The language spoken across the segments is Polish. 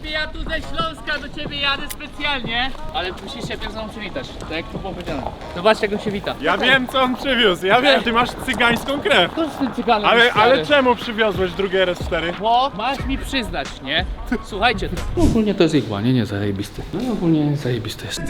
ciebie, ja tu ze Śląska do ciebie jadę specjalnie. Ale musisz się pierwszą przywitać, tak jak tu powiedziane. Zobacz jak go się wita. Ja wiem co on przywiózł, ja wiem, ty masz cygańską krew. To jest ten cyganem. Ale czemu przywiozłeś drugie RS4? Bo masz mi przyznać, nie? Słuchajcie, ogólnie to jest igła, nie zajebisty. No ogólnie zajebisty jest.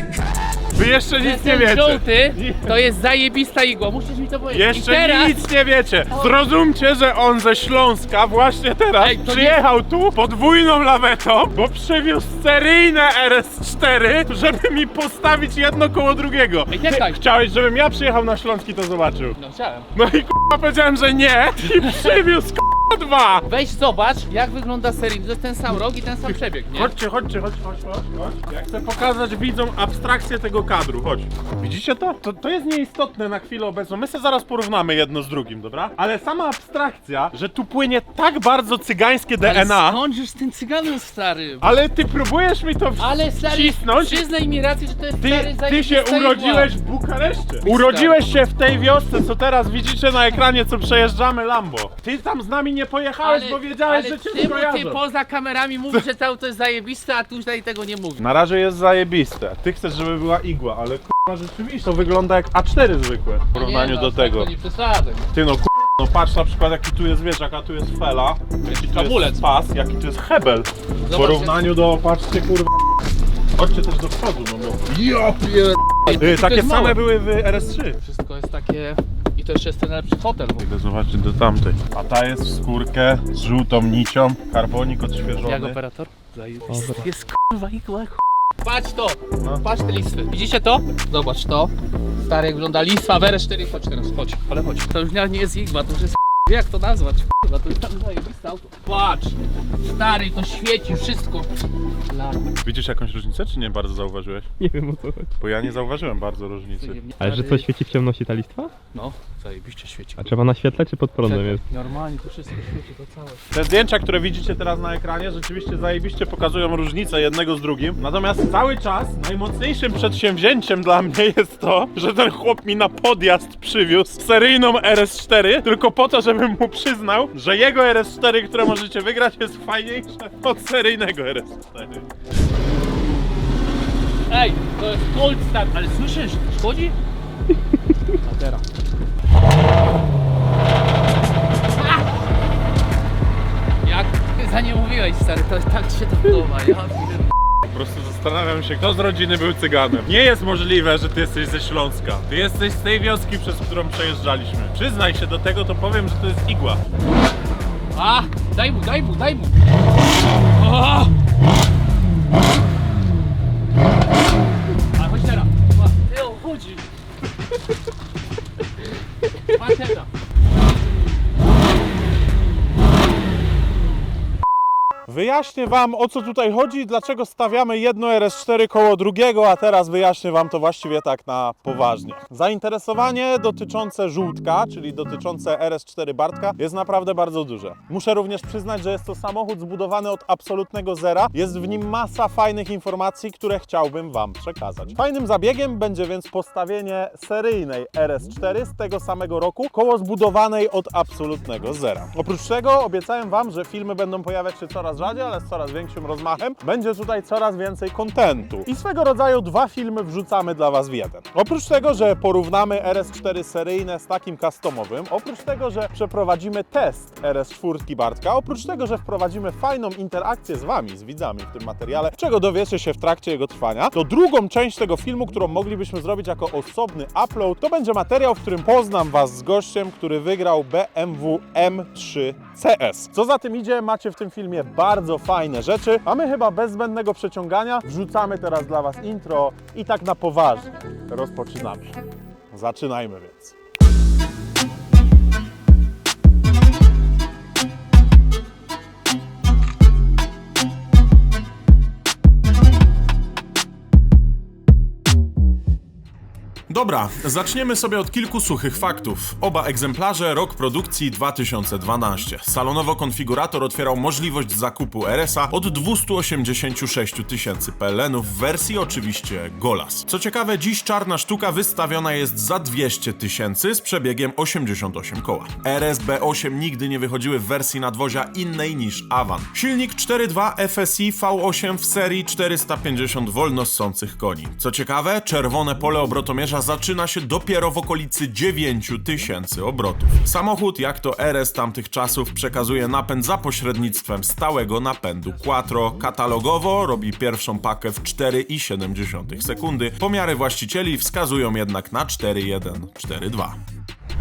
Wy jeszcze nic nie Ten wiecie. żółty to jest zajebista igła, musisz mi to powiedzieć. I Jeszcze teraz... nic nie wiecie. Zrozumcie, że on ze Śląska właśnie teraz Ej, to przyjechał tu podwójną lawetą, bo przywiózł seryjne RS4, żeby mi postawić jedno koło drugiego. Ej, czekaj. Chciałeś, żebym ja przyjechał na Śląsk i to zobaczył. No chciałem. No i k***a powiedziałem, że nie i przywiózł k***a dwa. Weź zobacz jak wygląda seryjny, to jest ten sam rok i ten sam przebieg, nie? Chodźcie. Ja chcę pokazać widzom abstrakcję tego kadru, chodź. Widzicie to? To jest nieistotne na chwilę obecną, my sobie zaraz porównamy jedno z drugim, dobra? Ale sama abstrakcja, że tu płynie tak bardzo cygańskie DNA, Ale skądżeś ten cyganem, stary? ale ty próbujesz mi to Ale stary, wcisnąć. przyznaj mi rację, że to jest stary Ty się zajebista urodziłeś igła. w Bukareszcie. Urodziłeś się w tej wiosce, co teraz widzicie na ekranie, co przejeżdżamy Lambo. Ty tam z nami nie pojechałeś, bo wiedziałeś, że cię ty skojarzą. poza kamerami mówisz, że to jest zajebiste, a tutaj tego nie mówisz. Na razie jest zajebiste. Ty chcesz, żeby była igła, ale k***a rzeczywiście to wygląda jak A4 zwykłe w porównaniu do tego. Nie przesadzaj. Ty no k***a, no patrz na przykład jaki tu jest, wiesz, jaka tu jest fela, jaki tu Hamulec. jest pas, jaki tu jest hebel. W Zobaczcie. porównaniu do, patrzcie kurwa. Chodźcie też do przodu, no bo... Ja pier... Takie jest same małe. były w RS3. Wszystko jest takie... I to jeszcze jest ten najlepszy hotel. Idę zobaczyć do tamtej. A ta jest w skórkę z żółtą nicią, karbonik odświeżony. Jak operator? Jest kurwa igła. Patrz to! No. Patrz te listwy. Widzicie to? Zobacz to. Stary, jak wygląda listwa w RS4. Chodź teraz, chodź. Ale chodź. To już nie jest igła, to już jest jak to nazwać? Kurwa, to jest tam zajebiste auto. Patrz! Stary, to świeci wszystko. Widzisz jakąś różnicę, czy nie bardzo zauważyłeś? Nie wiem o co chodzi. Bo ja nie zauważyłem bardzo różnicy. Ale że co, świeci w ciemności ta listwa? No, zajebiście świeci. A trzeba na świetle czy pod prądem Czekaj, jest? normalnie to wszystko świeci, to całe. Te zdjęcia, które widzicie teraz na ekranie, rzeczywiście zajebiście pokazują różnicę jednego z drugim. Natomiast cały czas najmocniejszym przedsięwzięciem dla mnie jest to, że ten chłop mi na podjazd przywiózł seryjną RS4, tylko po to, żebym mu przyznał, że jego RS4, które możecie wygrać, jest fajniejsze od seryjnego RS4. Ej, to jest cold start, ale słyszysz? Szkodzi? A teraz. Jak ty za nie mówiłeś, stary, to tak się to podoba. Ja Po prostu zastanawiam się, kto z rodziny był cyganem. Nie jest możliwe, że ty jesteś ze Śląska. Ty jesteś z tej wioski, przez którą przejeżdżaliśmy. Przyznaj się do tego, to powiem, że to jest igła. A, daj mu. O! A chodź teraz. Ty chodzi. Patrz teraz. Wyjaśnię wam, o co tutaj chodzi i dlaczego stawiamy jedno RS4 koło drugiego, a teraz wyjaśnię wam to właściwie tak na poważnie. Zainteresowanie dotyczące żółtka, czyli dotyczące RS4 Bartka, jest naprawdę bardzo duże. Muszę również przyznać, że jest to samochód zbudowany od absolutnego zera. Jest w nim masa fajnych informacji, które chciałbym wam przekazać. Fajnym zabiegiem będzie więc postawienie seryjnej RS4 z tego samego roku koło zbudowanej od absolutnego zera. Oprócz tego obiecałem wam, że filmy będą pojawiać się coraz rzadziej, ale z coraz większym rozmachem. Będzie tutaj coraz więcej kontentu. I swego rodzaju dwa filmy wrzucamy dla was w jeden. Oprócz tego, że porównamy RS4 seryjne z takim customowym, oprócz tego, że przeprowadzimy test RS4 Bartka, oprócz tego, że wprowadzimy fajną interakcję z wami, z widzami w tym materiale, czego dowiecie się w trakcie jego trwania, to drugą część tego filmu, którą moglibyśmy zrobić jako osobny upload, to będzie materiał, w którym poznam was z gościem, który wygrał BMW M3 CS. Co za tym idzie, macie w tym filmie bardzo fajne rzeczy, a my chyba bez zbędnego przeciągania wrzucamy teraz dla was intro i tak na poważnie rozpoczynamy. Zaczynajmy więc. Dobra, zaczniemy sobie od kilku suchych faktów. Oba egzemplarze, rok produkcji 2012. Salonowo konfigurator otwierał możliwość zakupu RS-a od 286 000 PLN-ów w wersji oczywiście Golas. Co ciekawe, dziś czarna sztuka wystawiona jest za 200 000 z przebiegiem 88 koła. RS B8 nigdy nie wychodziły w wersji nadwozia innej niż Avan. Silnik 4.2 FSI V8 w serii 450 wolnossących koni. Co ciekawe, czerwone pole obrotomierza zaczyna się dopiero w okolicy 9000 obrotów. Samochód, jak to RS tamtych czasów, przekazuje napęd za pośrednictwem stałego napędu Quattro. Katalogowo robi pierwszą pakę w 4,7 sekundy. Pomiary właścicieli wskazują jednak na 4,1, 4,2.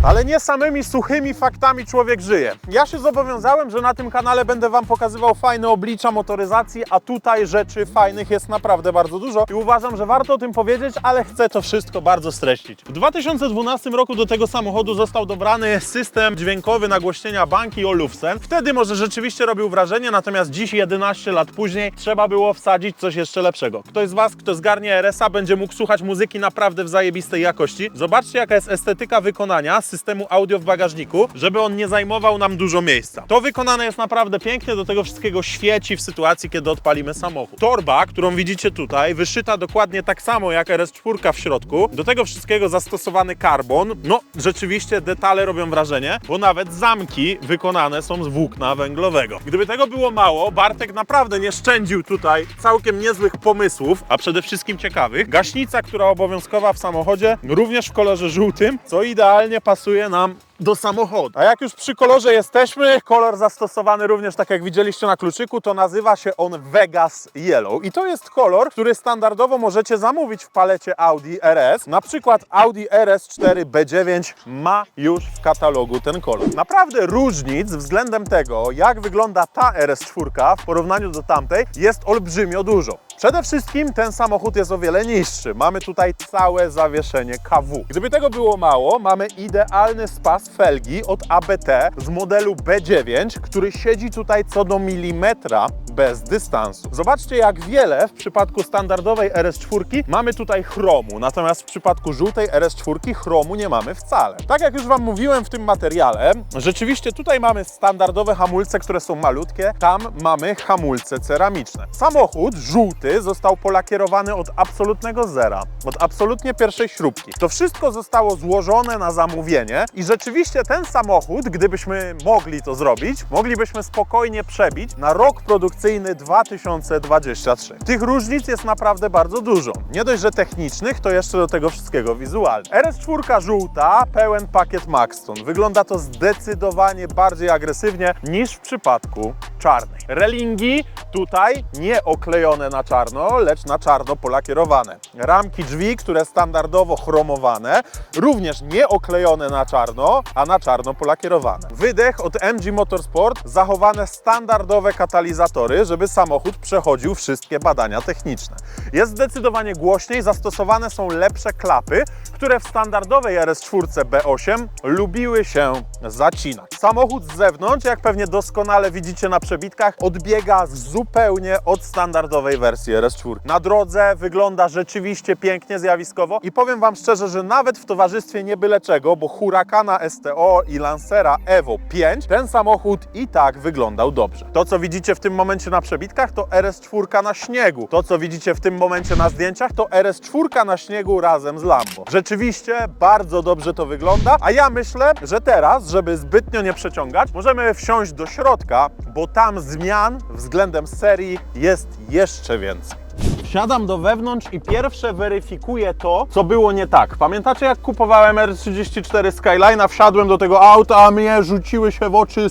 Ale nie samymi suchymi faktami człowiek żyje. Ja się zobowiązałem, że na tym kanale będę wam pokazywał fajne oblicza motoryzacji, a tutaj rzeczy fajnych jest naprawdę bardzo dużo i uważam, że warto o tym powiedzieć, ale chcę to wszystko bardzo streścić. W 2012 roku do tego samochodu został dobrany system dźwiękowy nagłośnienia Banki Olufsen. Wtedy może rzeczywiście robił wrażenie, natomiast dziś 11 lat później trzeba było wsadzić coś jeszcze lepszego. Ktoś z was, kto zgarnie RS-a, będzie mógł słuchać muzyki naprawdę w zajebistej jakości. Zobaczcie, jaka jest estetyka wykonania systemu audio w bagażniku, żeby on nie zajmował nam dużo miejsca. To wykonane jest naprawdę pięknie, do tego wszystkiego świeci w sytuacji, kiedy odpalimy samochód. Torba, którą widzicie tutaj, wyszyta dokładnie tak samo jak RS4 w środku. Do tego wszystkiego zastosowany karbon. No, rzeczywiście detale robią wrażenie, bo nawet zamki wykonane są z włókna węglowego. Gdyby tego było mało, Bartek naprawdę nie szczędził tutaj całkiem niezłych pomysłów, a przede wszystkim ciekawych. Gaśnica, która obowiązkowa w samochodzie, również w kolorze żółtym, co idealnie pasuje nam do samochodu. A jak już przy kolorze jesteśmy, kolor zastosowany również, tak jak widzieliście na kluczyku, to nazywa się on Vegas Yellow. I to jest kolor, który standardowo możecie zamówić w palecie Audi RS. Na przykład Audi RS4 B9 ma już w katalogu ten kolor. Naprawdę różnic względem tego, jak wygląda ta RS4 w porównaniu do tamtej, jest olbrzymio dużo. Przede wszystkim ten samochód jest o wiele niższy. Mamy tutaj całe zawieszenie KW. Gdyby tego było mało, mamy idealny spas felgi od ABT z modelu B9, który siedzi tutaj co do milimetra bez dystansu. Zobaczcie, jak wiele w przypadku standardowej RS4 mamy tutaj chromu, natomiast w przypadku żółtej RS4 chromu nie mamy wcale. Tak jak już wam mówiłem w tym materiale, rzeczywiście tutaj mamy standardowe hamulce, które są malutkie, tam mamy hamulce ceramiczne. Samochód żółty został polakierowany od absolutnego zera, od absolutnie pierwszej śrubki. To wszystko zostało złożone na zamówienie i rzeczywiście ten samochód, gdybyśmy mogli to zrobić, moglibyśmy spokojnie przebić na rok produkcyjny 2023. Tych różnic jest naprawdę bardzo dużo. Nie dość, że technicznych, to jeszcze do tego wszystkiego wizualnie. RS4 żółta, pełen pakiet Maxton. Wygląda to zdecydowanie bardziej agresywnie niż w przypadku czarnej. Relingi tutaj nie oklejone na czarno, lecz na czarno polakierowane. Ramki drzwi, które standardowo chromowane, również nie oklejone na czarno, a na czarno polakierowane. Wydech od MG Motorsport, zachowane standardowe katalizatory, żeby samochód przechodził wszystkie badania techniczne. Jest zdecydowanie głośniej, zastosowane są lepsze klapy, które w standardowej RS4 B8 lubiły się zacinać. Samochód z zewnątrz, jak pewnie doskonale widzicie na przebitkach, odbiega zupełnie od standardowej wersji RS4. Na drodze wygląda rzeczywiście pięknie, zjawiskowo i powiem wam szczerze, że nawet w towarzystwie nie byle czego, bo Huracana STO i Lancera Evo 5, ten samochód i tak wyglądał dobrze. To, co widzicie w tym momencie na przebitkach, to RS4 na śniegu. To, co widzicie w tym momencie na zdjęciach, to RS4 na śniegu razem z Lambo. Rzeczywiście bardzo dobrze to wygląda, a ja myślę, że teraz, żeby zbytnio nie przeciągać, możemy wsiąść do środka, bo tam zmian względem serii jest jeszcze więcej. Wsiadam do wewnątrz i pierwsze weryfikuję to, co było nie tak. Pamiętacie, jak kupowałem R34 Skyline'a, wsiadłem do tego auta, a mnie rzuciły się w oczy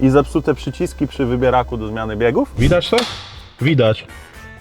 i zepsute przyciski przy wybieraku do zmiany biegów? Widać to? Widać.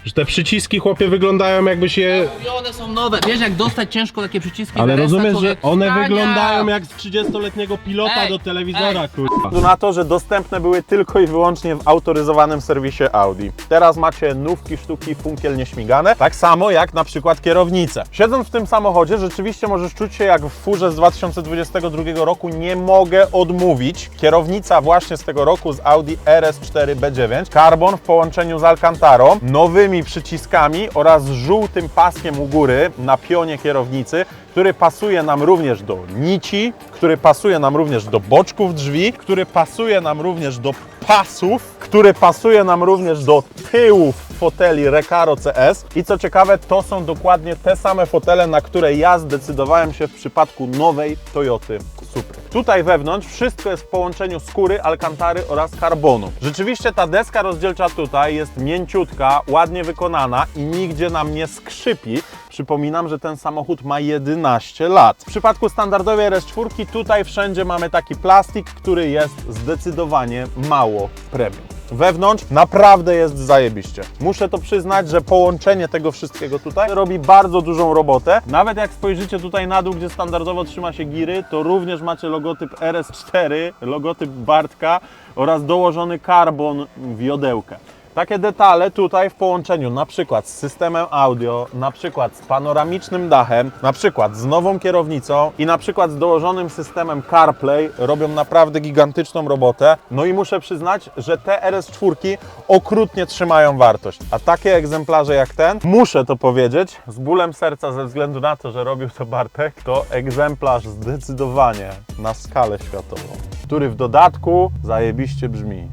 Że te przyciski, chłopie, wyglądają jakby się... I one są nowe. Wiesz, jak dostać ciężko takie przyciski? Ale RS-a, rozumiesz, że człowiek one wstania. wyglądają jak z 30-letniego pilota Ej, do telewizora, kurwa. względu na to, że dostępne były tylko i wyłącznie w autoryzowanym serwisie Audi. Teraz macie nówki sztuki funkiel nieśmigane, tak samo jak na przykład kierownice. Siedząc w tym samochodzie rzeczywiście możesz czuć się jak w furze z 2022 roku, nie mogę odmówić. Kierownica właśnie z tego roku z Audi RS4 B9, carbon w połączeniu z Alcantarą, nowymi przyciskami oraz żółtym paskiem u góry na pionie kierownicy, który pasuje nam również do nici, który pasuje nam również do boczków drzwi, który pasuje nam również do pasów, który pasuje nam również do tyłów foteli Recaro CS i co ciekawe, to są dokładnie te same fotele, na które ja zdecydowałem się w przypadku nowej Toyoty Supry. Tutaj wewnątrz wszystko jest w połączeniu skóry, alkantary oraz karbonu. Rzeczywiście ta deska rozdzielcza tutaj jest mięciutka, ładnie wykonana i nigdzie nam nie skrzypi. Przypominam, że ten samochód ma 11 lat. W przypadku standardowej RS4 tutaj wszędzie mamy taki plastik, który jest zdecydowanie mało premium. Wewnątrz naprawdę jest zajebiście. Muszę to przyznać, że połączenie tego wszystkiego tutaj robi bardzo dużą robotę. Nawet jak spojrzycie tutaj na dół, gdzie standardowo trzyma się giry, to również macie logotyp RS4, logotyp Bartka oraz dołożony karbon w jodełkę. Takie detale tutaj w połączeniu na przykład z systemem audio, na przykład z panoramicznym dachem, na przykład z nową kierownicą i na przykład z dołożonym systemem CarPlay robią naprawdę gigantyczną robotę. No i muszę przyznać, że te RS4 okrutnie trzymają wartość. A takie egzemplarze jak ten, muszę to powiedzieć, z bólem serca ze względu na to, że robił to Bartek, to egzemplarz zdecydowanie na skalę światową, który w dodatku zajebiście brzmi.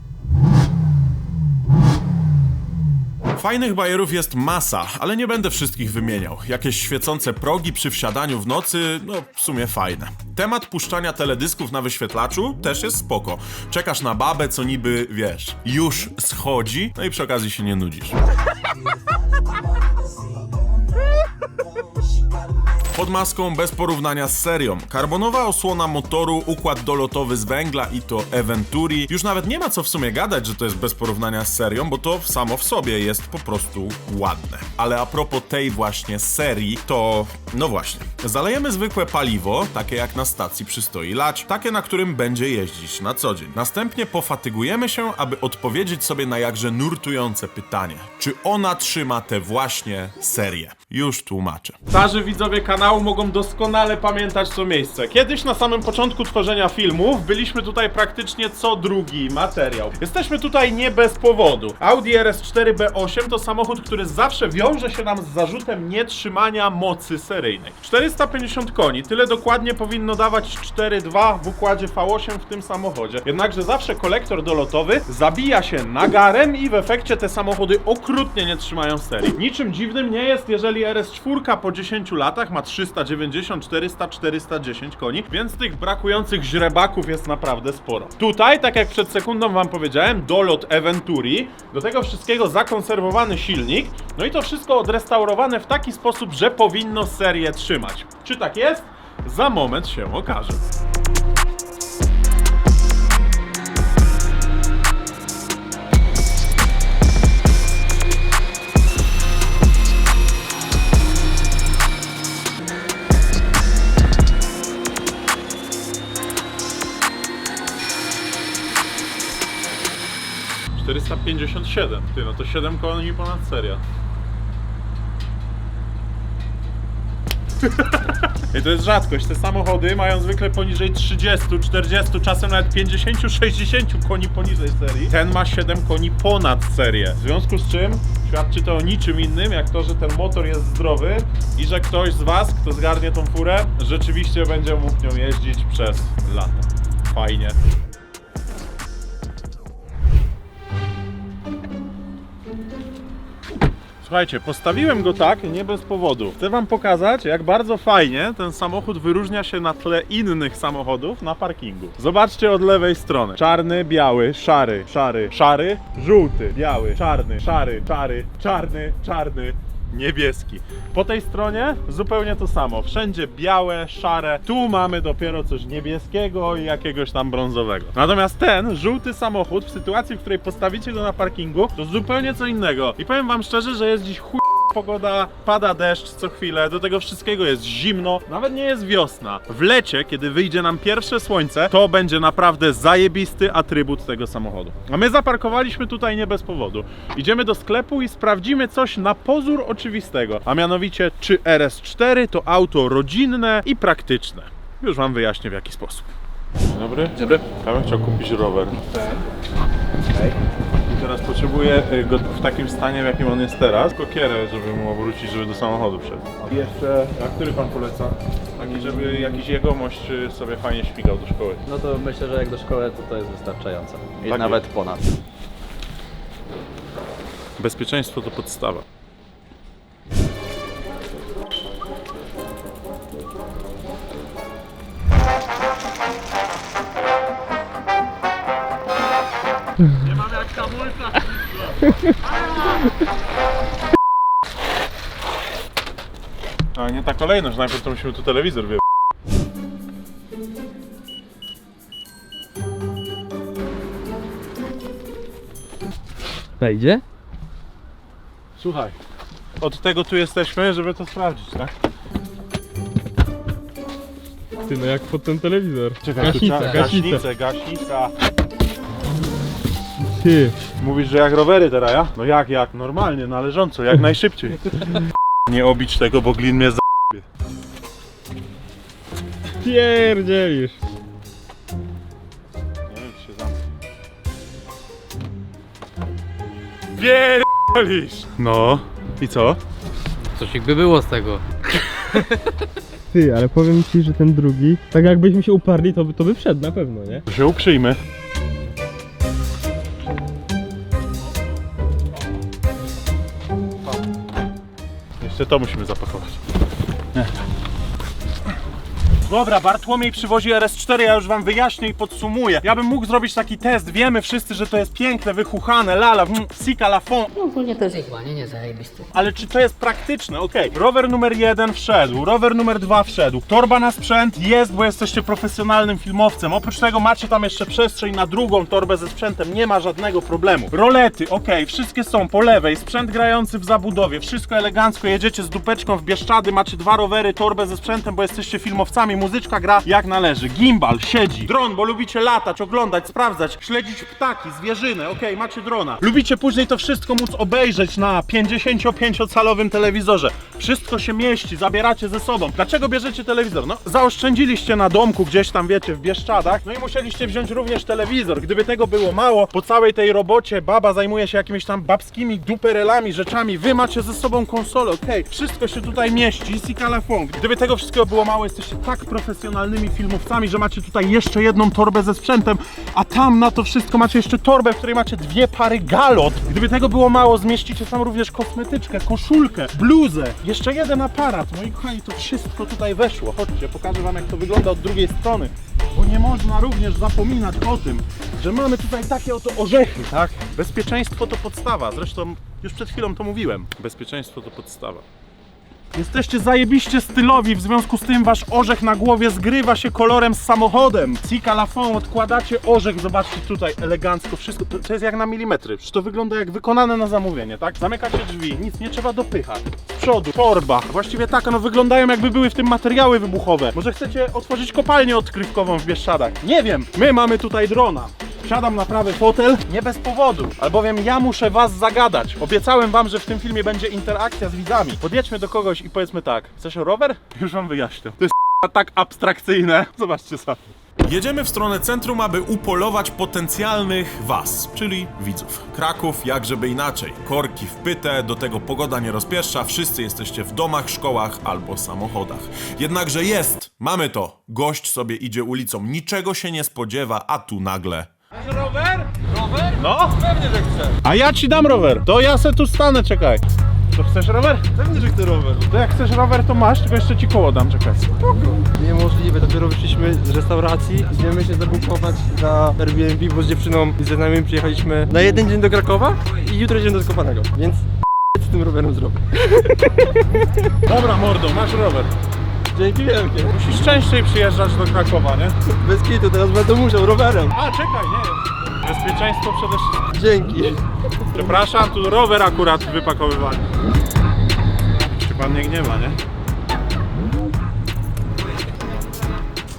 Fajnych bajerów jest masa, ale nie będę wszystkich wymieniał. Jakieś świecące progi przy wsiadaniu w nocy, no w sumie fajne. Temat puszczania teledysków na wyświetlaczu też jest spoko. Czekasz na babę, co niby, wiesz, już schodzi, no i przy okazji się nie nudzisz. Pod maską bez porównania z serią. Karbonowa osłona motoru, układ dolotowy z węgla i to Eventuri. Już nawet nie ma co w sumie gadać, że to jest bez porównania z serią, bo to samo w sobie jest po prostu ładne. Ale a propos tej właśnie serii, to no właśnie. Zalejemy zwykłe paliwo, takie jak na stacji przystoi lać, takie na którym będzie jeździć na co dzień. Następnie pofatygujemy się, aby odpowiedzieć sobie na jakże nurtujące pytanie. Czy ona trzyma tę właśnie serię? Już tłumaczę. Starzy widzowie kanału mogą doskonale pamiętać to miejsce. Kiedyś na samym początku tworzenia filmów byliśmy tutaj praktycznie co drugi materiał. Jesteśmy tutaj nie bez powodu. Audi RS4 B8 to samochód, który zawsze wiąże się nam z zarzutem nietrzymania mocy seryjnej. 450 koni, tyle dokładnie powinno dawać 4.2 w układzie V8 w tym samochodzie. Jednakże zawsze kolektor dolotowy zabija się nagarem i w efekcie te samochody okrutnie nie trzymają serii. Niczym dziwnym nie jest, jeżeli RS4 po 10 latach ma 390, 400, 410 koni, więc tych brakujących źrebaków jest naprawdę sporo. Tutaj, tak jak przed sekundą wam powiedziałem, dolot Eventuri, do tego wszystkiego zakonserwowany silnik, no i to wszystko odrestaurowane w taki sposób, że powinno serię trzymać. Czy tak jest? Za moment się okaże. ...457. Ty, no to 7 koni ponad seria. I to jest rzadkość. Te samochody mają zwykle poniżej 30, 40, czasem nawet 50, 60 koni poniżej serii. Ten ma 7 koni ponad serię. W związku z czym świadczy to o niczym innym, jak to, że ten motor jest zdrowy i że ktoś z was, kto zgarnie tą furę, rzeczywiście będzie mógł nią jeździć przez lata. Fajnie. Słuchajcie, postawiłem go tak nie bez powodu. Chcę wam pokazać, jak bardzo fajnie ten samochód wyróżnia się na tle innych samochodów na parkingu. Zobaczcie od lewej strony. Czarny, biały, szary, szary, szary, żółty, biały, czarny, szary, czary, czarny, czarny, niebieski. Po tej stronie zupełnie to samo. Wszędzie białe, szare. Tu mamy dopiero coś niebieskiego i jakiegoś tam brązowego. Natomiast ten żółty samochód w sytuacji, w której postawicie go na parkingu, to zupełnie co innego. I powiem wam szczerze, że jest dziś chuj pogoda, pada deszcz co chwilę, do tego wszystkiego jest zimno, nawet nie jest wiosna. W lecie, kiedy wyjdzie nam pierwsze słońce, to będzie naprawdę zajebisty atrybut tego samochodu. A my zaparkowaliśmy tutaj nie bez powodu. Idziemy do sklepu i sprawdzimy coś na pozór oczywistego, a mianowicie czy RS4 to auto rodzinne i praktyczne. Już wam wyjaśnię w jaki sposób. Dzień dobry. Dzień dobry. Ja bym chciał kupić rower. I teraz potrzebuję go w takim stanie, w jakim on jest teraz. Kokierę, żeby mu obrócić, żeby do samochodu wszedł. I jeszcze, a który pan poleca? Taki, żeby jakiś jegomość sobie fajnie śmigał do szkoły. No to myślę, że jak do szkoły to jest wystarczająco. I Tak nawet jest. ponad. Bezpieczeństwo to podstawa. Nie mamy jak hamulca. A nie ta kolejność, najpierw to musimy tu telewizor wie. Wejdzie? Słuchaj, od tego tu jesteśmy, żeby to sprawdzić, tak? Ty, no jak pod ten telewizor. Gaśnica. Gaśnica. Ty. Mówisz, że jak rowery teraz, ja? No jak? Normalnie, należąco, jak najszybciej. Nie obić tego, bo glin mnie za... Pierdzielisz. Nie wiem, czy się zamknie. Pierdolisz! No, i co? Coś jakby było z tego. Ty, ale powiem ci, że ten drugi, tak jakbyśmy się uparli, to by wszedł na pewno, nie? To się uprzyjmy. Jeszcze to musimy zapakować. Dobra, Bartłomiej przywozi RS4, ja już wam wyjaśnię i podsumuję. Ja bym mógł zrobić taki test, wiemy wszyscy, że to jest piękne, wychuchane, lala, sika la fond. No ogólnie to jest ich nie zajebisty. Ale czy to jest praktyczne? Okej. Rower numer 1 wszedł, rower numer 2 wszedł. Torba na sprzęt jest, bo jesteście profesjonalnym filmowcem. Oprócz tego macie tam jeszcze przestrzeń na drugą torbę ze sprzętem, nie ma żadnego problemu. Rolety, wszystkie są po lewej, sprzęt grający w zabudowie, wszystko elegancko, jedziecie z dupeczką w Bieszczady, macie 2 rowery, torbę ze sprzętem, bo jesteście filmowcami, muzyczka gra jak należy. Gimbal, siedzi, dron, bo lubicie latać, oglądać, sprawdzać, śledzić ptaki, zwierzynę, macie drona. Lubicie później to wszystko móc obejrzeć na 55-calowym telewizorze. Wszystko się mieści, zabieracie ze sobą. Dlaczego bierzecie telewizor? No, zaoszczędziliście na domku gdzieś tam, wiecie, w Bieszczadach, no i musieliście wziąć również telewizor. Gdyby tego było mało, po całej tej robocie baba zajmuje się jakimiś tam babskimi duperelami, rzeczami, wy macie ze sobą konsolę, wszystko się tutaj mieści, sika la fond. Gdyby tego wszystkiego było mało, jesteście tak profesjonalnymi filmowcami, że macie tutaj jeszcze jedną torbę ze sprzętem, a tam na to wszystko macie jeszcze torbę, w której macie 2 pary galot. Gdyby tego było mało, zmieścicie tam również kosmetyczkę, koszulkę, bluzę, jeszcze jeden aparat. Moi kochani, to wszystko tutaj weszło. Chodźcie, pokażę wam, jak to wygląda od drugiej strony. Bo nie można również zapominać o tym, że mamy tutaj takie oto orzechy, tak? Bezpieczeństwo to podstawa. Zresztą już przed chwilą to mówiłem. Bezpieczeństwo to podstawa. Jesteście zajebiście stylowi, w związku z tym wasz orzech na głowie zgrywa się kolorem z samochodem. Sika la fond, odkładacie orzech, zobaczcie tutaj, elegancko, wszystko, to jest jak na milimetry, przecież to wygląda jak wykonane na zamówienie, tak? Zamykacie drzwi, nic nie trzeba dopychać. Z przodu, torba, właściwie tak, no wyglądają jakby były w tym materiały wybuchowe. Może chcecie otworzyć kopalnię odkrywkową w Bieszczadach? Nie wiem, my mamy tutaj drona. Siadam na prawy fotel, nie bez powodu, albowiem ja muszę was zagadać. Obiecałem wam, że w tym filmie będzie interakcja z widzami. Podjedźmy do kogoś i powiedzmy tak, chcesz rower? Już wam wyjaśnię. To jest tak abstrakcyjne. Zobaczcie sami. Jedziemy w stronę centrum, aby upolować potencjalnych was, czyli widzów. Kraków, jak żeby inaczej. Korki w pytę, do tego pogoda nie rozpieszcza, wszyscy jesteście w domach, szkołach albo samochodach. Jednakże mamy to. Gość sobie idzie ulicą, niczego się nie spodziewa, a tu nagle... Rower? Rower? No? Pewnie, że chcę. A ja ci dam rower. To ja se tu stanę, czekaj. To chcesz rower? Pewnie, że chcę rower. To jak chcesz rower, to masz, tylko jeszcze ci koło dam, czekaj. Niemożliwe, dopiero wyszliśmy z restauracji, idziemy się zabukować na Airbnb, bo z dziewczyną i ze znajomymi przyjechaliśmy na 1 dzień do Krakowa i jutro idziemy do Zakopanego, więc z tym rowerem zrobię. Dobra, mordo, masz rower. Dzięki wielkie. Musisz częściej przyjeżdżać do Krakowa, nie? Bez kitu, teraz będę musiał rowerem. A, czekaj, nie. Bezpieczeństwo przede wszystkim. Dzięki. Przepraszam, tu rower akurat wypakowywany. pan nie gniewa, nie?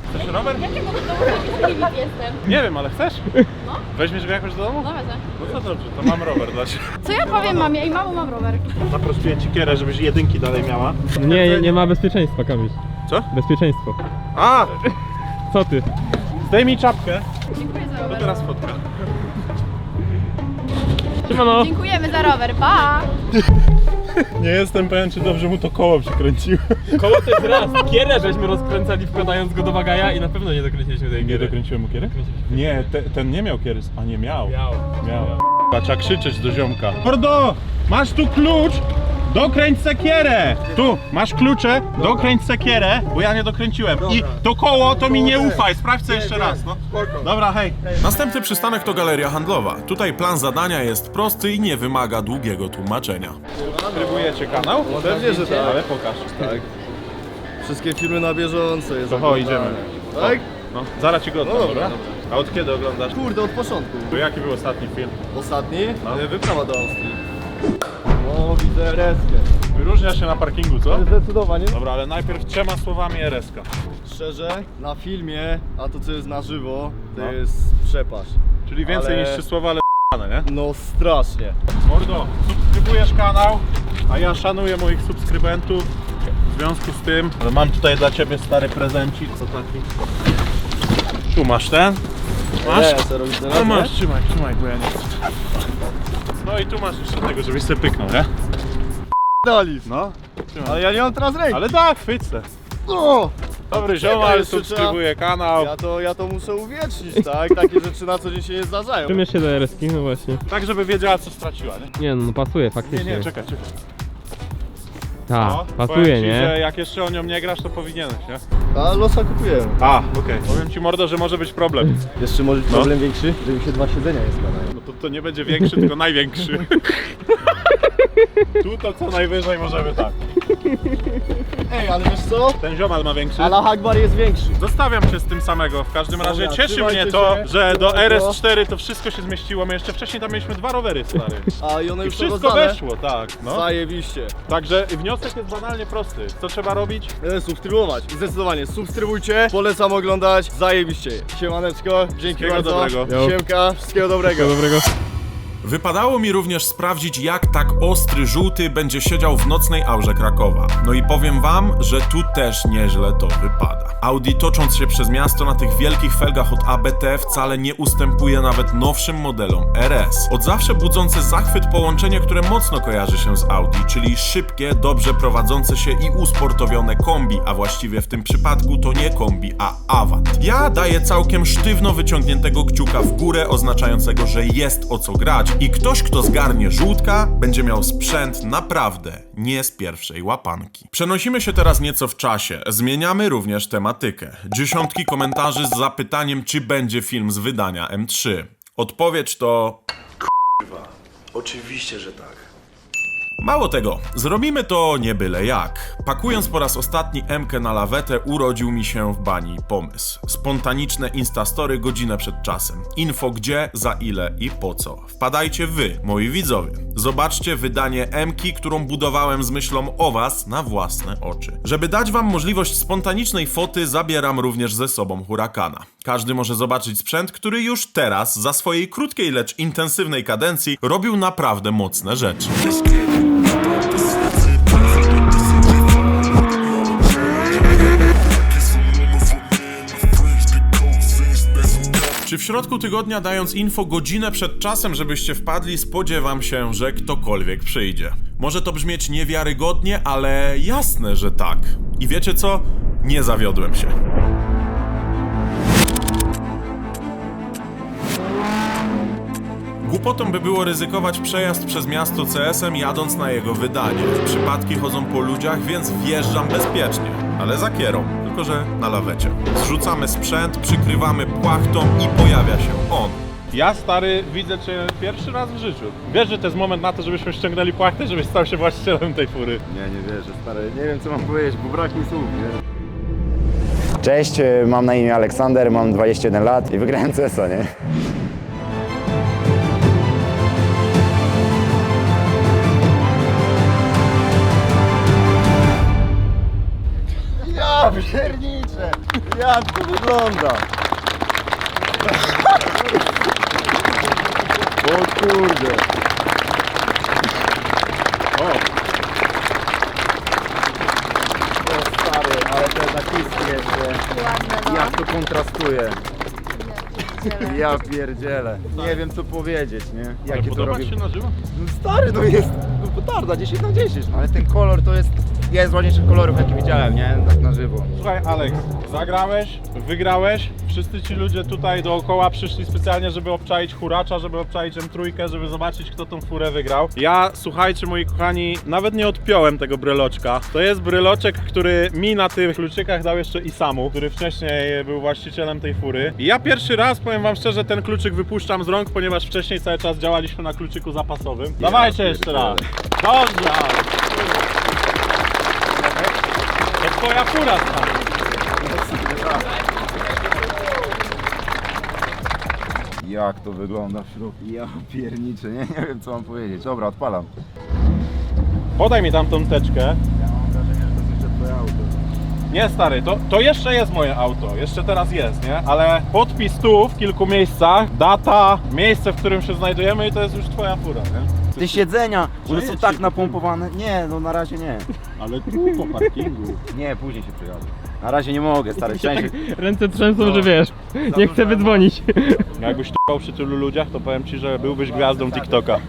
Chcesz rower? Jakiego domu jestem? Nie wiem, ale chcesz? No. Weźmiesz go jakoś do domu? No wezmę. No to dobrze, to mam rower dla ciebie. Co ja powiem mamie? I mamo mam rower. Zaprostuję ci kierę, żebyś jedynki dalej miała. No nie ma bezpieczeństwa, Kamil. Co? Bezpieczeństwo. A! Co ty? Zdejmij czapkę, Dziękuję za to rower. teraz fotka. Siemano. Dziękujemy za rower. Pa! Nie jestem pewien, czy dobrze mu to koło przykręciło. Koło to jest raz. Kierę żeśmy rozkręcali wkładając go do bagaja i na pewno nie dokręciliśmy tej Nie kiery. dokręciłem mu kierę? Nie, ten nie miał kiery. A nie miał. Miał. Trzeba krzyczeć do ziomka. Mordo, masz tu klucz? Dokręć sekierę! Tu, masz klucze, dokręć sekierę, bo ja nie dokręciłem. I to koło, to mi nie ufaj, sprawdź co jeszcze raz, no. Dobra, hej. Następny przystanek to galeria handlowa. Tutaj plan zadania jest prosty i nie wymaga długiego tłumaczenia. Subskrybujecie kanał? Pewnie, że tak. Ale pokaż. Tak. Wszystkie filmy na bieżąco jest. To chodź, idziemy. Tak? No, zaraz ci go oddam, No dobra? dobra. A od kiedy oglądasz? Kurde, od początku. To jaki był ostatni film? Ostatni? No. Wyprawa do Austrii. O, widzę reskę. Wyróżnia się na parkingu, co? Zdecydowanie. Dobra, ale najpierw 3 słowami RS-ka. Szczerze, na filmie, a to co jest na żywo, to No. jest przepaść. Czyli więcej Ale- niż 3 słowa, ale nie? No strasznie. Mordo, subskrybujesz kanał, a ja szanuję moich subskrybentów. W związku z tym, ale mam tutaj dla ciebie stary prezencik. Co taki? Tu masz ten. Masz? Nie, co robisz teraz? No masz, trzymaj, bo ja nie chcę. No i tu masz jeszcze tego, żebyś sobie pyknął, nie? Dali. No, trzymaj. Ale ja nie mam teraz ręki. Ale tak, chwyć se. O! Dobry Czekaj, ziomal, jeszcze subskrybuje kanał. Ja to muszę uwiecznić, tak? Takie rzeczy na co dzień się nie zdarzają. Czym jeszcze do RS-ki? No właśnie. Tak, żeby wiedziała co straciła, nie? Nie no, pasuje Nie, faktycznie. nie, czekaj. Tak, powiem pasuje, ci, nie? że jak jeszcze o nią nie grasz, to powinieneś, nie? A losa kupiłem. A, okej. Powiem ci, mordo, że może być problem. Jeszcze może być problem większy, że mi się 2 siedzenia nie składają. No to nie będzie większy, tylko największy. Tu to co najwyżej możemy tak. Ej, ale wiesz co? Ten ziomal ma większy. Ala Akbar jest większy. Zostawiam cię z tym samego. W każdym razie Dobra, cieszy trzymajcie mnie to, się. że do RS4 to wszystko się zmieściło. My jeszcze wcześniej tam mieliśmy 2 rowery, stary. A i one I już są wszystko rozdane? weszło, tak. No. Zajebiście. Także wniosek jest banalnie prosty. Co trzeba robić? Subskrybować. Zdecydowanie, subskrybujcie. Polecam oglądać. Zajebiście. Siemaneczko, dzięki Wszystkiego bardzo. dobrego. Jo. Siemka, wszystkiego dobrego. Wypadało mi również sprawdzić, jak tak ostry żółty będzie siedział w nocnej aurze Krakowa. No i powiem wam, że tu też nieźle to wypada. Audi, tocząc się przez miasto na tych wielkich felgach od ABT, wcale nie ustępuje nawet nowszym modelom RS. Od zawsze budzące zachwyt połączenie, które mocno kojarzy się z Audi, czyli szybkie, dobrze prowadzące się i usportowione kombi, a właściwie w tym przypadku to nie kombi, a Avant. Ja daję całkiem sztywno wyciągniętego kciuka w górę, oznaczającego, że jest o co grać i ktoś, kto zgarnie żółtka, będzie miał sprzęt naprawdę nie z pierwszej łapanki. Przenosimy się teraz nieco w czasie. Zmieniamy również tematykę. Dziesiątki komentarzy z zapytaniem, czy będzie film z wydania M3. Odpowiedź to... Oczywiście, że tak. Mało tego, zrobimy to nie byle jak. Pakując po raz ostatni M-kę na lawetę, urodził mi się w bani pomysł. Spontaniczne instastory godzinę przed czasem. Info gdzie, za ile i po co. Wpadajcie wy, moi widzowie. Zobaczcie wydanie M-ki, którą budowałem z myślą o was na własne oczy. Żeby dać wam możliwość spontanicznej foty, zabieram również ze sobą Huracana. Każdy może zobaczyć sprzęt, który już teraz, za swojej krótkiej, lecz intensywnej kadencji, robił naprawdę mocne rzeczy. Czy w środku tygodnia, dając info godzinę przed czasem, żebyście wpadli, spodziewam się, że ktokolwiek przyjdzie. Może to brzmieć niewiarygodnie, ale jasne, że tak. I wiecie co? Nie zawiodłem się. Głupotą by było ryzykować przejazd przez miasto CS-em, jadąc na jego wydanie. Przypadki chodzą po ludziach, więc wjeżdżam bezpiecznie, ale za kierą, tylko że na lawecie. Zrzucamy sprzęt, przykrywamy płachtą i pojawia się on. Ja, stary, widzę cię pierwszy raz w życiu. Wiesz, że to jest moment na to, żebyśmy ściągnęli płachtę, żebyś stał się właścicielem tej fury. Nie wierzę, stary. Nie wiem co mam powiedzieć, bo brak mi słów, nie? Cześć, mam na imię Aleksander, mam 21 lat i wygrałem CS-a, nie? pierniczę! Jak to wygląda? O kurde! O! O stary, ale te zapiski jeszcze, Ładne, no. jak to kontrastuje. Ja pierdzielę. Nie wiem co powiedzieć, nie? Jakie to Podobać robi... się na żywo? No stary, no jest no petarda, 10 na 10. Ale ten kolor to jest jeden z ładniejszych kolorów jaki widziałem, nie? Tak na żywo. Słuchaj, Aleks, zagrałeś, wygrałeś. Wszyscy ci ludzie tutaj dookoła przyszli specjalnie, żeby obczaić huracza, żeby obczaić M3, żeby zobaczyć, kto tą furę wygrał. Ja, słuchajcie, moi kochani, nawet nie odpiąłem tego bryloczka. To jest bryloczek, który mi na tych kluczykach dał jeszcze Isamu, który wcześniej był właścicielem tej fury. I ja pierwszy raz, powiem wam szczerze, ten kluczyk wypuszczam z rąk, ponieważ wcześniej cały czas działaliśmy na kluczyku zapasowym. Dawajcie jeszcze raz. Dobrze, Aleks. To twoja fura, stary. Jak to wygląda w środku? Ja pierniczę, nie wiem co mam powiedzieć. Dobra, odpalam. Podaj mi tam tą teczkę. Ja mam wrażenie, że to jest jeszcze twoje auto. Nie stary, to jeszcze jest moje auto, jeszcze teraz jest, nie? Ale podpis tu w kilku miejscach, data, miejsce, w którym się znajdujemy i to jest już twoja fura, nie? Te siedzenia, one są Przejedź tak się. napompowane. Nie, no na razie nie. Ale tu po parkingu. Nie, później się przyjadę. Na razie nie mogę, stary, szczęście. Ręce trzęsą, No. że wiesz, nie chcę wydzwonić. Jakbyś t***ał przy tylu ludziach, to powiem ci, że byłbyś gwiazdą TikToka.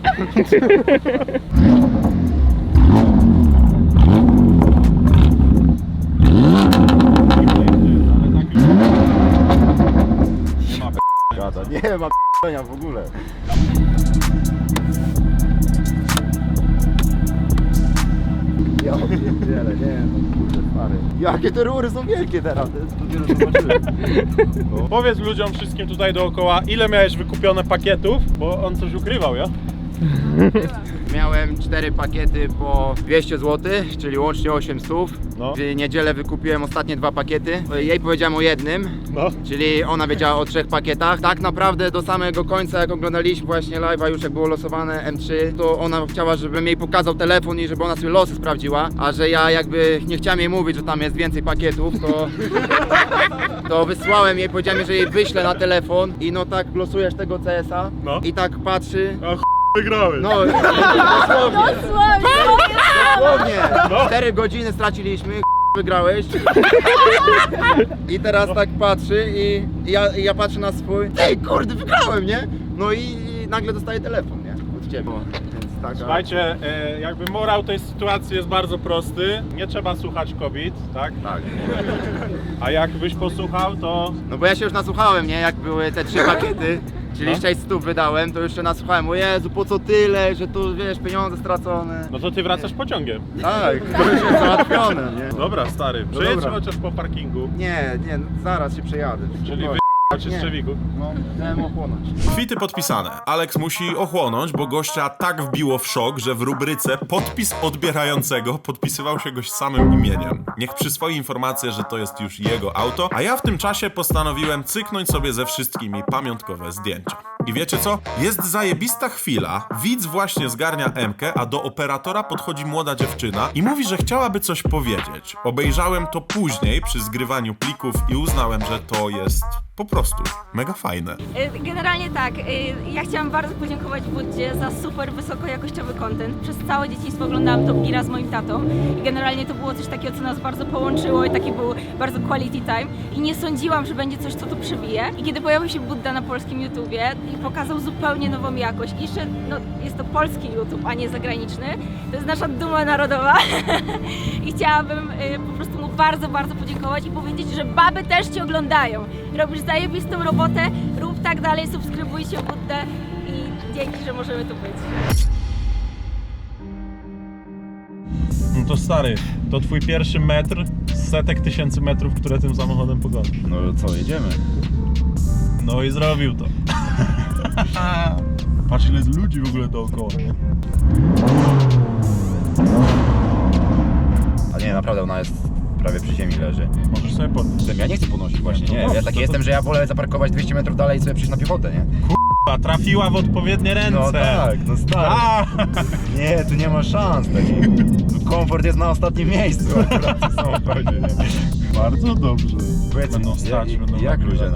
Nie ma Gada, nie ma p***enia w ogóle. Ja pierdzielę, nie no kurde stary. Jakie te rury są wielkie teraz, to jest dopiero zobaczyłem. No. Powiedz ludziom wszystkim tutaj dookoła, ile miałeś wykupione pakietów, bo on coś ukrywał, ja? Miałem 4 pakiety po 200 zł, czyli łącznie 800. No. W niedzielę wykupiłem ostatnie 2 pakiety. Jej powiedziałem o jednym, No. czyli ona wiedziała o 3 pakietach. Tak naprawdę do samego końca, jak oglądaliśmy właśnie live'a, już jak było losowane M3, to ona chciała, żebym jej pokazał telefon i żeby ona sobie losy sprawdziła, a że ja jakby nie chciałem jej mówić, że tam jest więcej pakietów, to wysłałem jej, powiedziałem, że jej wyślę na telefon i no tak losujesz tego CS-a No. i tak patrzy. Wygrałem. No, dosłownie. Dosłownie! No. 4 godziny straciliśmy, wygrałeś. I teraz tak patrzy i ja patrzę na swój. Ej, kurde, wygrałem, nie? No i nagle dostaję telefon, nie? Od ciebie. Więc taka... Słuchajcie, jakby morał tej sytuacji jest bardzo prosty. Nie trzeba słuchać kobiet, tak? Tak. A jakbyś posłuchał, to... No bo ja się już nasłuchałem, nie? Jak były te 3 pakiety, czyli No. 600 wydałem, to już się nasłuchałem. O Jezu, po co tyle, że tu wiesz, pieniądze stracone. No to ty wracasz pociągiem. Tak, to już jest załatwione, nie? Dobra, stary, przejedź dobra. chociaż po parkingu. Nie, no zaraz się przejadę. Czyli Spokojnie. czy z Nie. Trzewigu. No, chciałem ochłonąć. Kwity podpisane. Alex musi ochłonąć, bo gościa tak wbiło w szok, że w rubryce podpis odbierającego podpisywał się gość samym imieniem. Niech przyswoi informację, że to jest już jego auto, a ja w tym czasie postanowiłem cyknąć sobie ze wszystkimi pamiątkowe zdjęcia. I wiecie co? Jest zajebista chwila, widz właśnie zgarnia M-kę, a do operatora podchodzi młoda dziewczyna i mówi, że chciałaby coś powiedzieć. Obejrzałem to później przy zgrywaniu plików i uznałem, że to jest po prostu mega fajne. Generalnie tak, ja chciałam bardzo podziękować Wódzie za super wysokojakościowy content. Przez całe dzieciństwo oglądałam Top Geara z moim tatą i generalnie to było coś takiego, co nas bardzo połączyło i taki był bardzo quality time i nie sądziłam, że będzie coś, co tu przebije. I kiedy pojawił się Budda na polskim YouTubie i pokazał zupełnie nową jakość, i jeszcze no, jest to polski YouTube, a nie zagraniczny, to jest nasza duma narodowa i chciałabym po prostu mu bardzo, bardzo podziękować i powiedzieć, że baby też Cię oglądają. Robisz zajebistą robotę, rób tak dalej, subskrybuj się Buddę i dzięki, że możemy tu być. No to stary, to twój pierwszy metr z setek tysięcy metrów, które tym samochodem pogonisz. No co, jedziemy? No i zrobił to. Patrz ile jest ludzi w ogóle dookoła, nie? A nie, naprawdę ona jest prawie przy ziemi leży. Możesz sobie podnieść. Ja nie chcę podnosić właśnie, No nie. dobrze, Ja taki to- jestem, że ja wolę zaparkować 200 metrów dalej i sobie przyjść na piechotę, nie? A trafiła w odpowiednie ręce. No tak, no stary. A, Nie, tu nie ma szans taki. Tu komfort jest na ostatnim miejscu akurat w samochodzie, nie? Bardzo dobrze. Będą stać, będą nagrywać.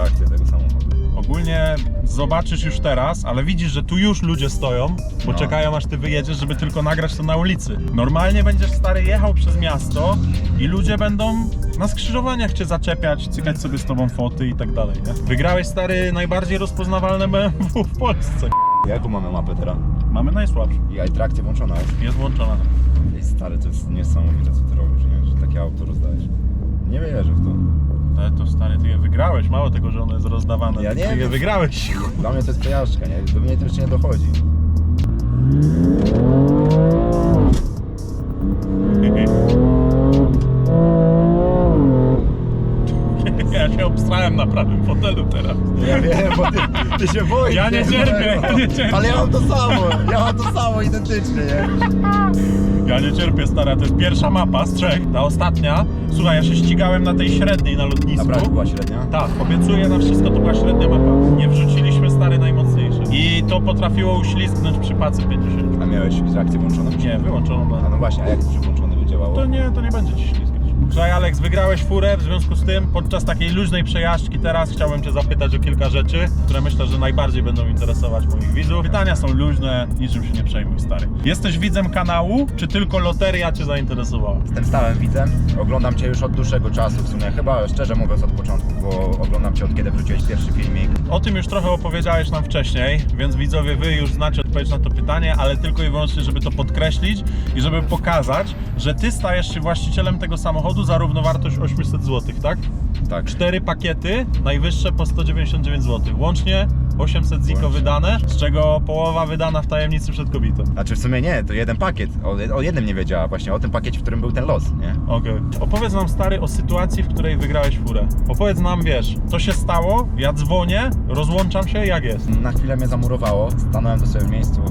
akcję tego samochodu? Ogólnie zobaczysz już teraz, ale widzisz, że tu już ludzie stoją, bo czekają aż ty wyjedziesz, żeby tylko nagrać to na ulicy. Normalnie będziesz, stary, jechał przez miasto i ludzie będą na skrzyżowaniach cię zaczepiać, cykać sobie z tobą foty i tak dalej, nie? Wygrałeś, stary, najbardziej rozpoznawalne BMW w Polsce. Jaką mamy mapę teraz? Mamy najsłabszą. I trakcja włączona jest? Jest włączona. Ej, stary, to jest niesamowite, co ty robisz, nie? Że takie auto rozdajesz. Nie wierzę w to. Ale to, stary, ty je wygrałeś. Mało tego, że ono jest rozdawane. Ja ty nie je wiem. wygrałeś. Dla mnie to jest przejażdżka, nie? Do mnie to jeszcze nie dochodzi. Ja się obstrałem na prawym fotelu teraz. Ja wiem, bo ty się boisz. Ja nie cierpię, ja nie cierpię. Ale ja mam to samo, identycznie, nie? Ja nie cierpię, stara, to jest pierwsza mapa z 3. Ta ostatnia. Słuchaj, ja się ścigałem na tej średniej na lotnisku. Naprawdę była średnia? Tak, obiecuję na wszystko, to była średnia mapa. Nie wrzuciliśmy, stary, najmocniejszy. I to potrafiło uślizgnąć przy pacy 50. A miałeś trakcję włączoną? Nie, wyłączono. A no właśnie, a jak przy włączonym by działało? To nie będzie ci ślizgać. Słuchaj, Alex, wygrałeś furę, w związku z tym podczas takiej luźnej przejażdżki teraz chciałbym cię zapytać o kilka rzeczy, które myślę, że najbardziej będą interesować moich widzów. Pytania są luźne, niczym się nie przejmuj, stary. Jesteś widzem kanału, czy tylko loteria cię zainteresowała? Jestem stałym widzem, oglądam cię już od dłuższego czasu w sumie, chyba szczerze mówiąc od początku, bo oglądam cię od kiedy wróciłeś pierwszy filmik. O tym już trochę opowiedziałeś nam wcześniej, więc widzowie, wy już znacie odpowiedź na to pytanie, ale tylko i wyłącznie, żeby to podkreślić i żeby pokazać, że ty stajesz się właścicielem tego samochodu za równowartość 800 zł, tak? Tak. 4 pakiety, najwyższe po 199 zł. Łącznie 800 ziko wydane, z czego połowa wydana w tajemnicy przed kobietą. Znaczy w sumie nie, to jeden pakiet, o jednym nie wiedziała właśnie, o tym pakiecie, w którym był ten los, nie? Okej. Opowiedz nam, stary, o sytuacji, w której wygrałeś furę. Opowiedz nam, wiesz, co się stało, ja dzwonię, rozłączam się, jak jest? Na chwilę mnie zamurowało, stanąłem do sobie w miejscu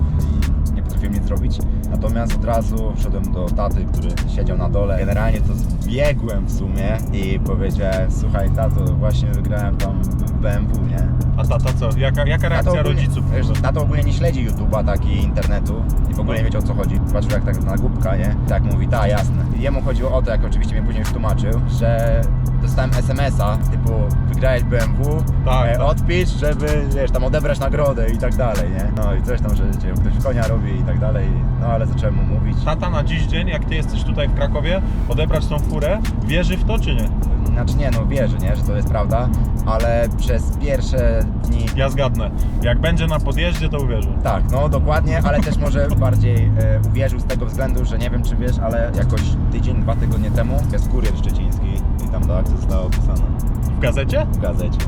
i nie potrafiłem nic zrobić. Natomiast od razu wszedłem do taty, który siedział na dole. Generalnie to zbiegłem w sumie i powiedziałem: słuchaj tato, właśnie wygrałem tam BMW, nie? A tata co? Jaka reakcja rodziców? Wiesz, tato ogólnie nie śledzi YouTube'a, tak, i internetu i w ogóle nie wiedział, o co chodzi. Patrzył jak tak na głupka, nie? Tak mówi, ta, jasne. I jemu chodziło o to, jak oczywiście mnie później już tłumaczył, że dostałem SMS-a typu wygrałeś BMW, Tak. odpisz, żeby, wiesz, tam odebrać nagrodę i tak dalej, nie? No i coś tam, że cię ktoś w konia robi i tak dalej. No ale zacząłem mu mówić. Tata na dziś dzień, jak ty jesteś tutaj w Krakowie, odebrać tą furę, wierzy w to czy nie? Znaczy nie, no wierzy, nie, że to jest prawda, ale przez pierwsze dni... Ja zgadnę. Jak będzie na podjeździe, to uwierzy. Tak, no dokładnie, ale też może bardziej uwierzył z tego względu, że nie wiem czy wiesz, ale jakoś tydzień, 2 tygodnie temu jest kurier szczeciński i tam ta akcja została opisana W gazecie? w gazecie.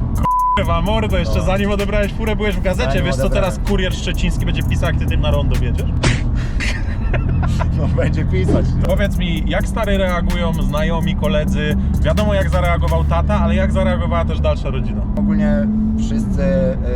Chyba mordo, jeszcze No. zanim odebrałeś furę, byłeś w gazecie. Zanim Wiesz co odebrałem. teraz kurier szczeciński będzie pisał, jak ty tym na rondo wiedziesz? No będzie pisać. Powiedz mi, jak stary reagują znajomi, koledzy? Wiadomo jak zareagował tata, ale jak zareagowała też dalsza rodzina? Ogólnie wszyscy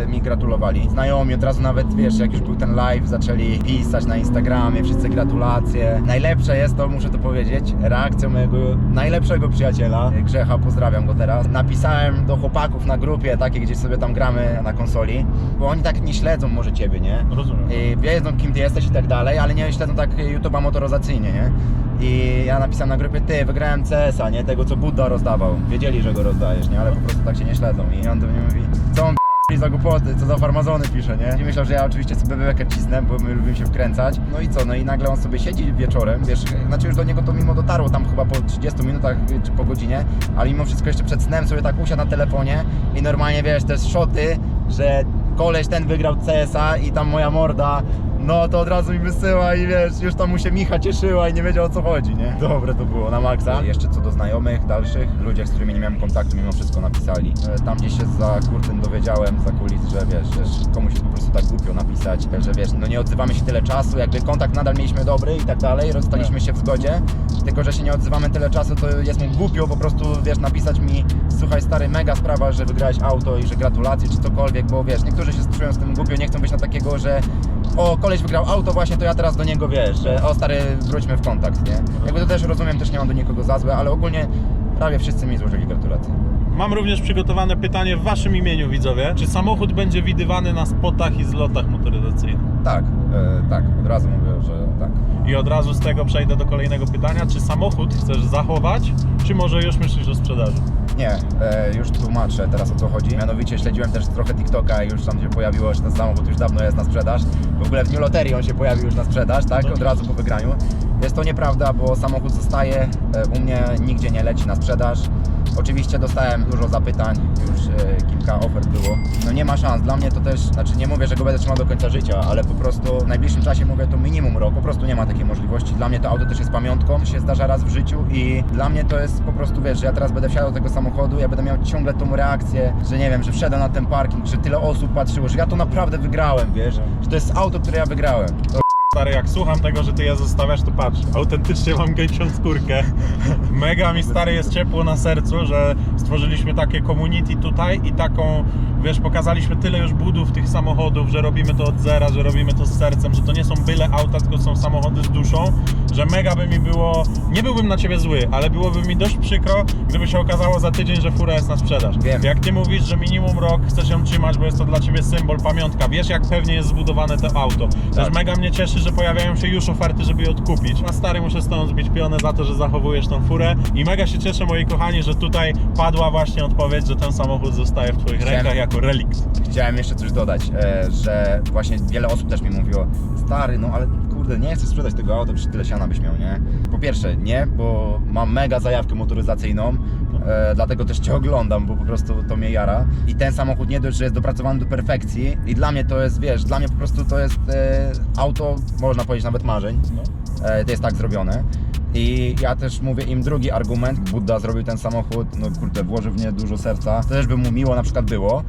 mi gratulowali. Znajomi od razu nawet, wiesz, jak już był ten live, zaczęli pisać na Instagramie, wszyscy gratulacje. Najlepsze jest to, muszę to powiedzieć, reakcja mojego najlepszego przyjaciela, Grzecha, pozdrawiam go teraz. Napisałem do chłopaków na grupie, takiej, gdzie sobie tam gramy na konsoli, bo oni tak nie śledzą może ciebie, nie? Rozumiem. I wiedzą, kim ty jesteś i tak dalej, ale nie śledzą tak YouTube'a motoryzacyjnie, nie? I ja napisałem na grupie, ty, wygrałem CS-a, nie? Tego, co Budda rozdawał. Wiedzieli, że go rozdajesz, nie? Ale po prostu tak się nie śledzą. I on do mnie mówi, co on za głupoty, co za farmazony pisze, nie? I myślał, że ja oczywiście sobie bebekę cisnę, bo my lubimy się wkręcać. No i co? No i nagle on sobie siedzi wieczorem, wiesz, znaczy już do niego to mimo dotarło tam chyba po 30 minutach czy po godzinie, ale mimo wszystko jeszcze przed snem sobie tak usiadł na telefonie i normalnie, wiesz, te szoty, że koleś ten wygrał CS-a i tam moja morda, no to od razu mi wysyła i wiesz, już tam mu się Micha cieszyła i nie wiedział o co chodzi, nie? Dobre to było, na maksa. Jeszcze co do znajomych dalszych, ludzie, z którymi nie miałem kontaktu, mimo wszystko napisali. Tam gdzieś się za kurtyn dowiedziałem, za kulis, że wiesz, komuś jest po prostu tak głupio napisać, że wiesz, no nie odzywamy się tyle czasu, jakby kontakt nadal mieliśmy dobry i tak dalej, rozstaliśmy się w zgodzie, tylko że się nie odzywamy tyle czasu, to jest mu głupio po prostu, wiesz, napisać mi, słuchaj stary, mega sprawa, że wygrałeś auto i że gratulacje czy cokolwiek, bo wiesz, niektórzy się czują z tym głupio, nie chcą być na takiego, że o, koleś wygrał auto właśnie, to ja teraz do niego, wiesz, że o stary, wróćmy w kontakt, nie? Jakby to też rozumiem, też nie mam do nikogo za złe, ale ogólnie prawie wszyscy mi złożyli gratulacje. Mam również przygotowane pytanie w waszym imieniu, widzowie. Czy samochód będzie widywany na spotach i zlotach motoryzacyjnych? Tak, tak, od razu mówię, że tak. I od razu z tego przejdę do kolejnego pytania. Czy samochód chcesz zachować, czy może już myślisz o sprzedaży? Nie, już tłumaczę teraz o co chodzi. Mianowicie śledziłem też trochę TikToka i już tam się pojawiło, że ten samochód już dawno jest na sprzedaż. W ogóle w dniu loterii on się pojawił już na sprzedaż, tak? Od razu po wygraniu. Jest to nieprawda, bo samochód zostaje u mnie, nigdzie nie leci na sprzedaż. Oczywiście dostałem dużo zapytań, już kilka ofert było. No nie ma szans, dla mnie to też, znaczy nie mówię, że go będę trzymał do końca życia, ale po prostu w najbliższym czasie mówię to minimum rok, po prostu nie ma takiej możliwości. Dla mnie to auto też jest pamiątką, to się zdarza raz w życiu i dla mnie to jest po prostu, wiesz, że ja teraz będę wsiadał do tego samochodu, ja będę miał ciągle tą reakcję, że nie wiem, że wszedłem na ten parking, że tyle osób patrzyło, że ja to naprawdę wygrałem, wiesz, że to jest auto, które ja wygrałem. Stary, jak słucham tego, że ty je zostawiasz, to patrz, autentycznie mam gęsią skórkę. Mega mi, stary, jest ciepło na sercu, że stworzyliśmy takie community tutaj i taką, wiesz, pokazaliśmy tyle już budów tych samochodów, że robimy to od zera, że robimy to z sercem, że to nie są byle auta, tylko są samochody z duszą, że mega by mi było, nie byłbym na ciebie zły, ale byłoby mi dość przykro, gdyby się okazało za tydzień, że fura jest na sprzedaż. Wiem. Jak ty mówisz, że minimum rok chcesz ją trzymać, bo jest to dla ciebie symbol, pamiątka, wiesz jak pewnie jest zbudowane to auto. Też mega mnie cieszy, że pojawiają się już oferty, żeby je odkupić. A stary, muszę z tobą zbić pionę za to, że zachowujesz tą furę i mega się cieszę, moi kochani, że tutaj padła właśnie odpowiedź, że ten samochód zostaje w twoich rękach jako relikt. Chciałem jeszcze coś dodać, że właśnie wiele osób też mi mówiło, stary, no ale kurde, nie chcę sprzedać tego auta, przecież tyle siana byś miał, nie? Po pierwsze, nie, bo mam mega zajawkę motoryzacyjną, dlatego też cię oglądam, bo po prostu to mnie jara. I ten samochód nie dość, że jest dopracowany do perfekcji i dla mnie to jest, wiesz, dla mnie po prostu to jest auto, można powiedzieć nawet marzeń. To jest tak zrobione. I ja też mówię im drugi argument, Budda zrobił ten samochód, no kurde, włożył w nie dużo serca, to też by mu miło na przykład było,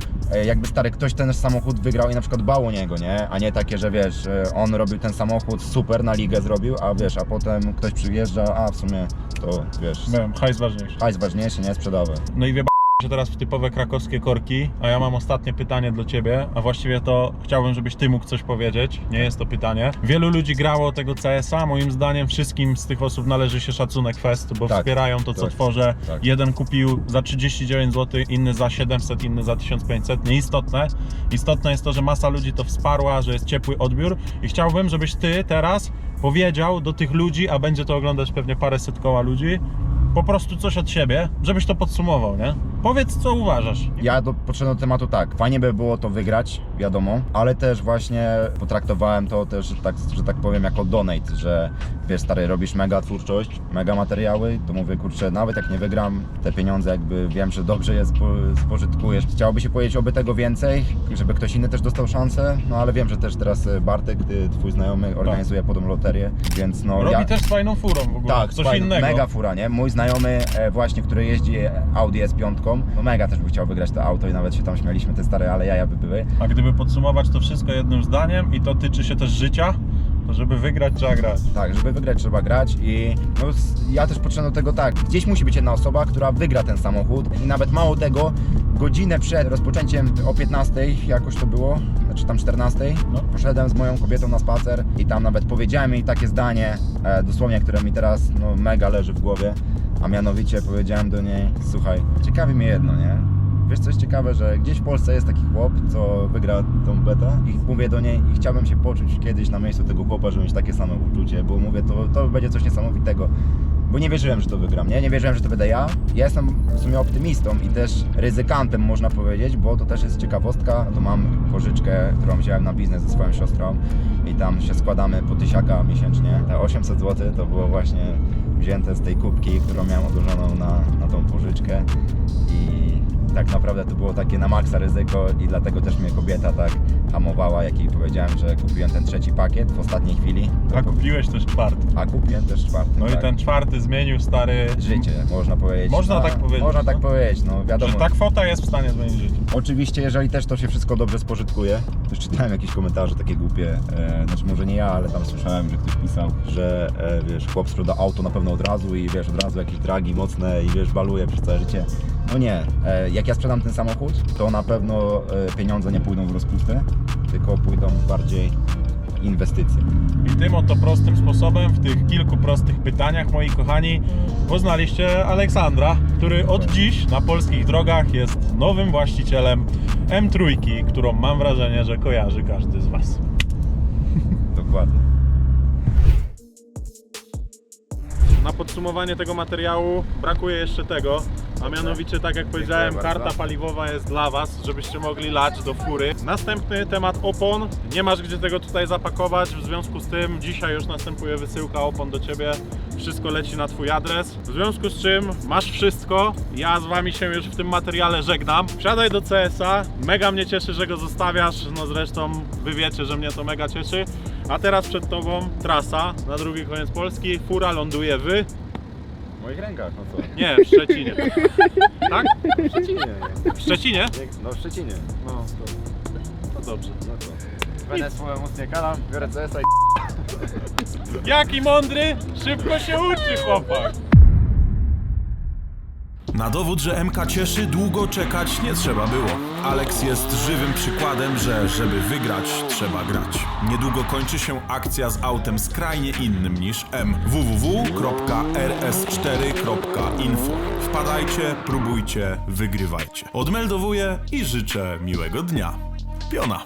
jakby stary ktoś ten samochód wygrał i na przykład bał o niego, nie? A nie takie, że wiesz, on robił ten samochód, super, na ligę zrobił, a wiesz, a potem ktoś przyjeżdża, a w sumie to wiesz, Hajs ważniejszy. hajs ważniejszy, nie sprzedawy. No i się teraz w typowe krakowskie korki, a ja mam ostatnie pytanie dla ciebie, a właściwie to chciałbym, żebyś ty mógł coś powiedzieć, nie jest to pytanie. Wielu ludzi grało tego CS-a, moim zdaniem wszystkim z tych osób należy się szacunek fest, bo Tak, wspierają to, co tak, tworzę. tak. Jeden kupił za 39 zł, inny za 700, inny za 1500, nieistotne. Istotne jest to, że masa ludzi to wsparła, że jest ciepły odbiór i chciałbym, żebyś ty teraz powiedział do tych ludzi, a będzie to oglądać pewnie paręset koła ludzi, po prostu coś od siebie, żebyś to podsumował, nie? Powiedz, co uważasz. Ja podszedłem do tematu tak, fajnie by było to wygrać, wiadomo, ale też właśnie potraktowałem to też, tak, że tak powiem, jako donate, że wiesz stary, robisz mega twórczość, mega materiały, to mówię, kurczę, nawet jak nie wygram, te pieniądze jakby wiem, że dobrze je spożytkujesz. Chciałoby się powiedzieć, oby tego więcej, żeby ktoś inny też dostał szansę, no ale wiem, że też teraz Bartek, twój znajomy, organizuje podobną loterię, więc no Robi też z fajną furą w ogóle, tak, coś fajną, innego. mega fura, nie? Mój znajomy właśnie, który jeździ Audi S5, no mega też by chciał wygrać to auto i nawet się tam śmialiśmy, te stare ale jaja by były. A gdyby podsumować to wszystko jednym zdaniem i to tyczy się też życia, to żeby wygrać trzeba grać. Tak, żeby wygrać trzeba grać i no, ja też podszedłem do tego tak, gdzieś musi być jedna osoba, która wygra ten samochód i nawet mało tego, godzinę przed rozpoczęciem o 15 jakoś to było, czy tam 14, poszedłem z moją kobietą na spacer i tam nawet powiedziałem jej takie zdanie, dosłownie, które mi teraz no, mega leży w głowie, a mianowicie powiedziałem do niej, słuchaj, ciekawi mnie jedno, nie? Wiesz co jest ciekawe, że gdzieś w Polsce jest taki chłop, co wygra tą betę i mówię do niej i chciałbym się poczuć kiedyś na miejscu tego chłopa, żeby mieć takie same uczucie, bo mówię, to będzie coś niesamowitego. Bo nie wierzyłem, że to wygram, nie wierzyłem, że to będę ja. Ja jestem w sumie optymistą i też ryzykantem, można powiedzieć, bo to też jest ciekawostka. To mam pożyczkę, którą wziąłem na biznes ze swoją siostrą i tam się składamy po 1000 miesięcznie. Te 800 zł to było właśnie wzięte z tej kubki, którą miałem odłożoną na tą pożyczkę i tak naprawdę to było takie na maksa ryzyko i dlatego też mnie kobieta tak hamowała, jak jej powiedziałem, że kupiłem ten trzeci pakiet w ostatniej chwili. A kupiłeś też czwarty. A kupiłem też czwarty. No tak. i ten czwarty zmienił, stary, Życie, można powiedzieć. Można tak powiedzieć, Można tak no. powiedzieć, no wiadomo. że ta kwota jest w stanie zmienić życie. Oczywiście, jeżeli też to się wszystko dobrze spożytkuje, też czytałem jakieś komentarze takie głupie, znaczy może nie ja, ale tam słyszałem, że ktoś pisał, że wiesz, chłop sprzeda auto na pewno od razu i wiesz, od razu jakieś dragi mocne i wiesz, baluje przez całe życie. No nie, jak ja sprzedam ten samochód, to na pewno pieniądze nie pójdą w rozpustę, tylko pójdą bardziej inwestycje. I tym oto prostym sposobem, w tych kilku prostych pytaniach, moi kochani, poznaliście Aleksandra, który od dziś na polskich drogach jest nowym właścicielem M3, którą mam wrażenie, że kojarzy każdy z Was. Dokładnie. na podsumowanie tego materiału brakuje jeszcze tego, a mianowicie, tak jak powiedziałem, karta paliwowa jest dla Was, żebyście mogli lać do fury. Następny temat opon. Nie masz gdzie tego tutaj zapakować, w związku z tym dzisiaj już następuje wysyłka opon do Ciebie. Wszystko leci na Twój adres. W związku z czym masz wszystko. Ja z Wami się już w tym materiale żegnam. Wsiadaj do CS-a. Mega mnie cieszy, że go zostawiasz. No zresztą Wy wiecie, że mnie to mega cieszy. A teraz przed Tobą trasa na drugi koniec Polski. Fura ląduje w moich rękach, no co? Nie, w Szczecinie. Tak? W Szczecinie. W Szczecinie? No w Szczecinie. No To dobrze. no co? Będę swoją mocnie kalam, biorę CS-a i... Jaki mądry! Szybko się uczy, chłopak! Na dowód, że MK cieszy, długo czekać nie trzeba było. Alex jest żywym przykładem, że żeby wygrać, trzeba grać. Niedługo kończy się akcja z autem skrajnie innym niż M. www.rs4.info. Wpadajcie, próbujcie, wygrywajcie. Odmeldowuję i życzę miłego dnia. Piona!